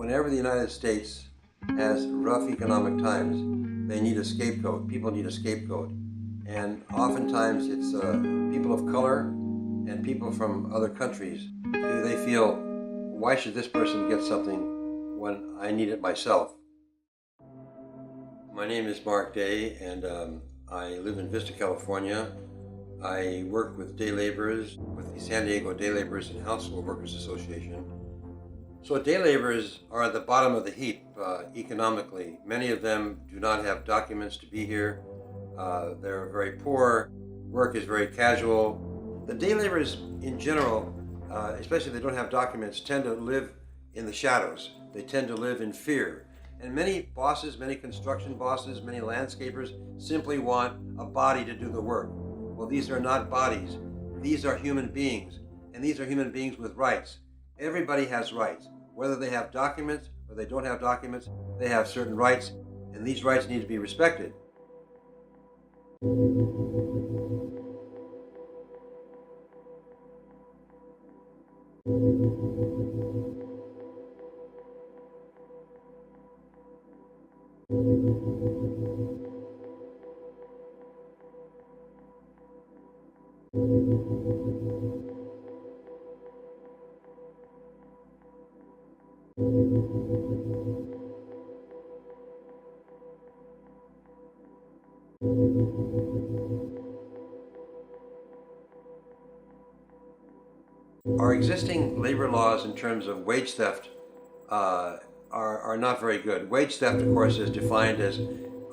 Whenever the United States has rough economic times, they need a scapegoat. People need a scapegoat. And oftentimes it's people of color and people from other countries. They feel, why should this person get something when I need it myself? My name is Mark Day, and I live in Vista, California. I work with day laborers with the San Diego Day Laborers and Household Workers Association. So day laborers are at the bottom of the heap economically. Many of them do not have documents to be here. They're very poor. Work is very casual. The day laborers in general, especially if they don't have documents, tend to live in the shadows. They tend to live in fear. And many bosses, many construction bosses, many landscapers simply want a body to do the work. Well, these are not bodies. These are human beings. And these are human beings with rights. Everybody has rights. Whether they have documents or they don't have documents, they have certain rights, and these rights need to be respected. Our existing labor laws in terms of wage theft are not very good. Wage theft, of course, is defined as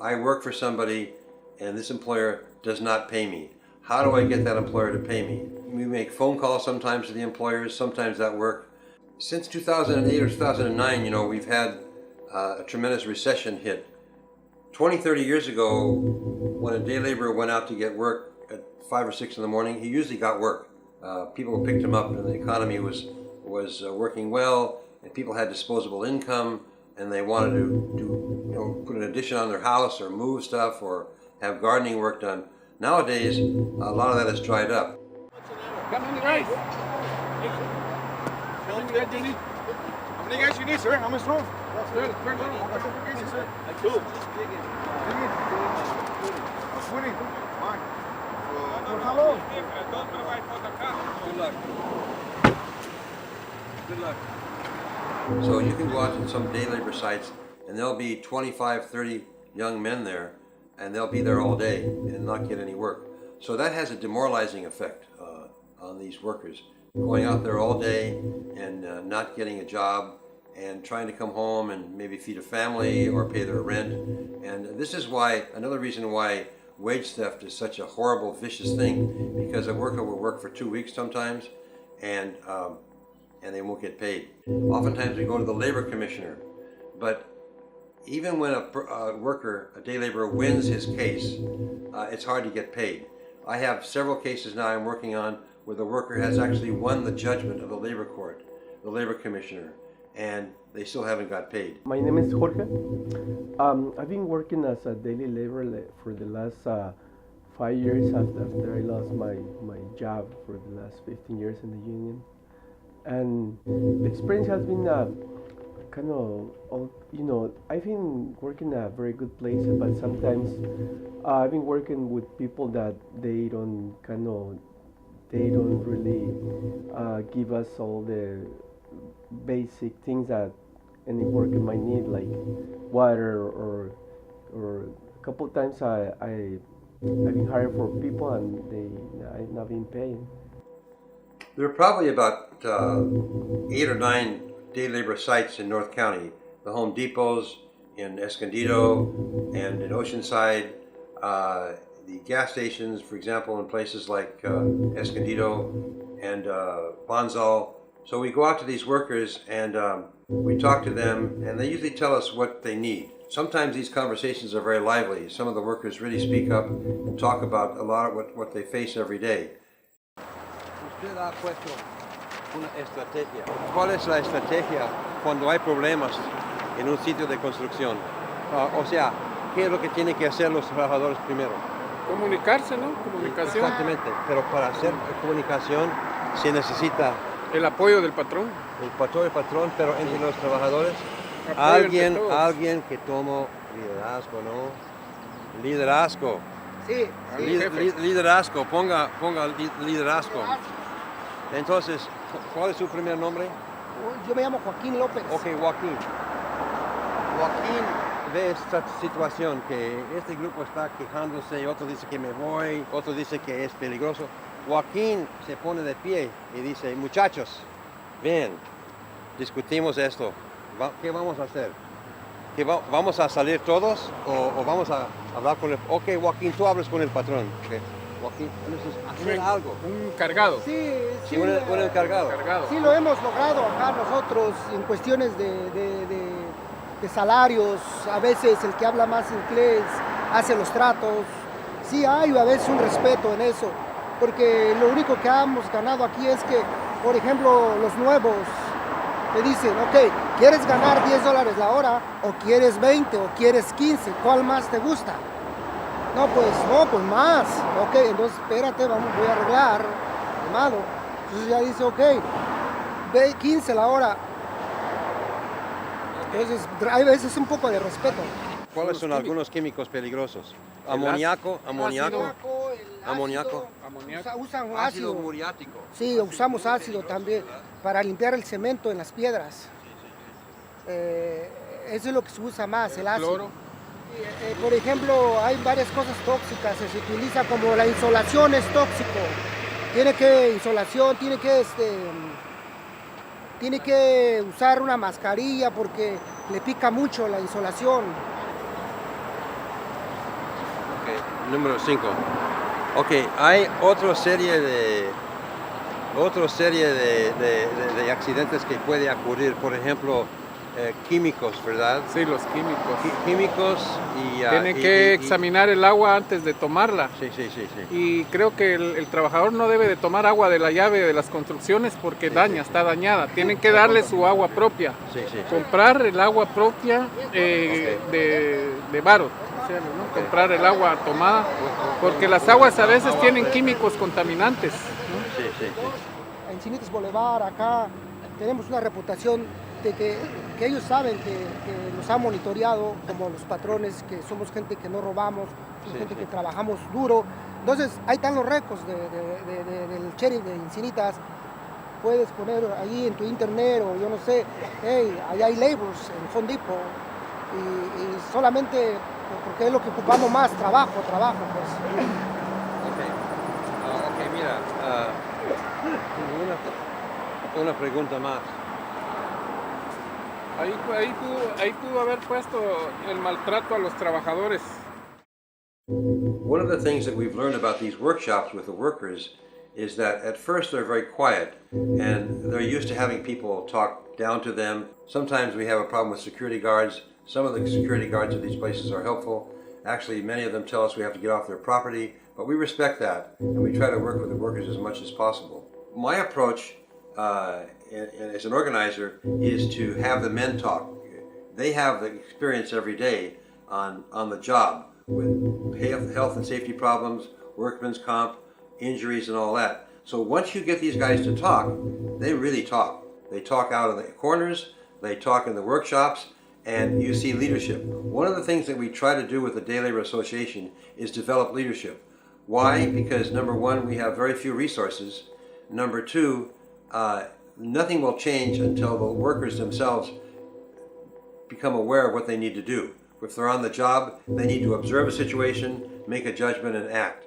I work for somebody and this employer does not pay me. How do I get that employer to pay me? We make phone calls sometimes to the employers, sometimes that work. Since 2008 or 2009, we've had a tremendous recession hit. 20, 30 years ago, when a day laborer went out to get work at 5 or 6 in the morning, he usually got work. People picked him up, and the economy was working well, and people had disposable income, and they wanted to put an addition on their house or move stuff or have gardening work done. Nowadays, a lot of that has dried up. How many guys you need, sir? How much room? Two. 20. Fine. Hello. Good luck. So you can go out to some day labor sites and there'll be 25, 30 young men there, and they'll be there all day and not get any work. So that has a demoralizing effect on these workers. Going out there all day and not getting a job and trying to come home and maybe feed a family or pay their rent. And this is why, another reason why wage theft is such a horrible, vicious thing, because a worker will work for 2 weeks sometimes and they won't get paid. Oftentimes we go to the labor commissioner, but even when a day laborer wins his case, it's hard to get paid. I have several cases now I'm working on where the worker has actually won the judgment of the labor court, the labor commissioner, and they still haven't got paid. My name is Jorge. I've been working as a daily laborer for the last 5 years after I lost my job for the last 15 years in the union. And the experience has been kind of, I've been working at very good places, but sometimes I've been working with people that they don't really give us all the basic things that any worker might need, like water or a couple of times I've been hired for people and I've not been paid. There are probably about 8 or 9 day labor sites in North County. The Home Depots in Escondido and in Oceanside, the gas stations, for example, in places like Escondido and Bonsall. So we go out to these workers and we talk to them, and they usually tell us what they need. Sometimes these conversations are very lively. Some of the workers really speak up and talk about a lot of what they face every day. Usted ha puesto una estrategia. ¿Cuál es la estrategia cuando hay problemas en un sitio de construcción? O sea, ¿qué es lo que tienen que hacer los trabajadores primero? Comunicarse, ¿no? Comunicación. Exactamente, pero para hacer comunicación se necesita El apoyo del patrón. el patrón, pero entre los trabajadores Apoyo entre todos. Alguien que tomó liderazgo, ¿no? Liderazgo. Sí, Liderazgo, ponga liderazgo. Entonces, ¿cuál es su primer nombre? yo me llamo Joaquín López. Ok, Joaquín. Joaquín ve esta situación que este grupo está quejándose, otro dice que me voy, otro dice que es peligroso. Joaquín se pone de pie y dice, muchachos, ven, discutimos esto. ¿Qué vamos a hacer? ¿Vamos a salir todos o vamos a hablar con el... Ok, Joaquín, tú hablas con el patrón. Okay. Joaquín, entonces, hacer algo. Un cargado. Sí, Sí, un encargado. sí lo hemos logrado acá nosotros en cuestiones de salarios. A veces el que habla más inglés hace los tratos. Sí hay a veces un respeto en eso, porque lo único que hemos ganado aquí es que, por ejemplo, los nuevos te dicen, ok, ¿quieres ganar $10 la hora o quieres 20 o quieres 15? ¿Cuál más te gusta? No, pues más. Ok, entonces espérate, voy a arreglar, hermano. Entonces ya dice, ok, 15 la hora. Entonces hay veces un poco de respeto. ¿Cuáles son algunos químicos peligrosos? Amoníaco. Amoníaco. Usan ácido. muriático. Sí, usamos ácido también para limpiar el cemento en las piedras. Eso es lo que se usa más, el ácido. Cloro. Por ejemplo, hay varias cosas tóxicas, se utiliza como la insolación es tóxico. Tiene que usar una mascarilla porque le pica mucho la insolación. Ok, número 5. Ok, hay otra serie de accidentes que puede ocurrir, por ejemplo, químicos, ¿verdad? Sí, los químicos. Químicos y... Tiene que examinar el agua antes de tomarla. Sí. Y creo que el trabajador no debe de tomar agua de la llave de las construcciones porque está dañada. Tienen que darle su agua propia. Sí. Comprar el agua propia de baro. O sea, ¿no? Comprar el agua tomada. Porque las aguas a veces tienen químicos contaminantes, ¿no? Sí. En Cinitas Boulevard, acá, tenemos una reputación de que ellos saben que nos han monitoreado como los patrones, que somos gente que no robamos, gente que trabajamos duro. Entonces, ahí están los récords del sheriff de Encinitas. Puedes poner ahí en tu internet o yo no sé, hey, allá hay labels en Home Depot y solamente porque es lo que ocupamos más, trabajo, pues. Ok, mira, una pregunta más. Ahí pudo haber puesto el maltrato a los trabajadores. One of the things that we've learned about these workshops with the workers is that at first they're very quiet and they're used to having people talk down to them. Sometimes we have a problem with security guards. Some of the security guards at these places are helpful. Actually, many of them tell us we have to get off their property, but we respect that and we try to work with the workers as much as possible. My approach as an organizer is to have the men talk. They have the experience every day on the job with health and safety problems, workman's comp, injuries and all that. So once you get these guys to talk, they really talk. They talk out in the corners, they talk in the workshops, and you see leadership. One of the things that we try to do with the Day Labor Association is develop leadership. Why? Because number one, we have very few resources. Number two, nothing will change until the workers themselves become aware of what they need to do. If they're on the job, they need to observe a situation, make a judgment, and act.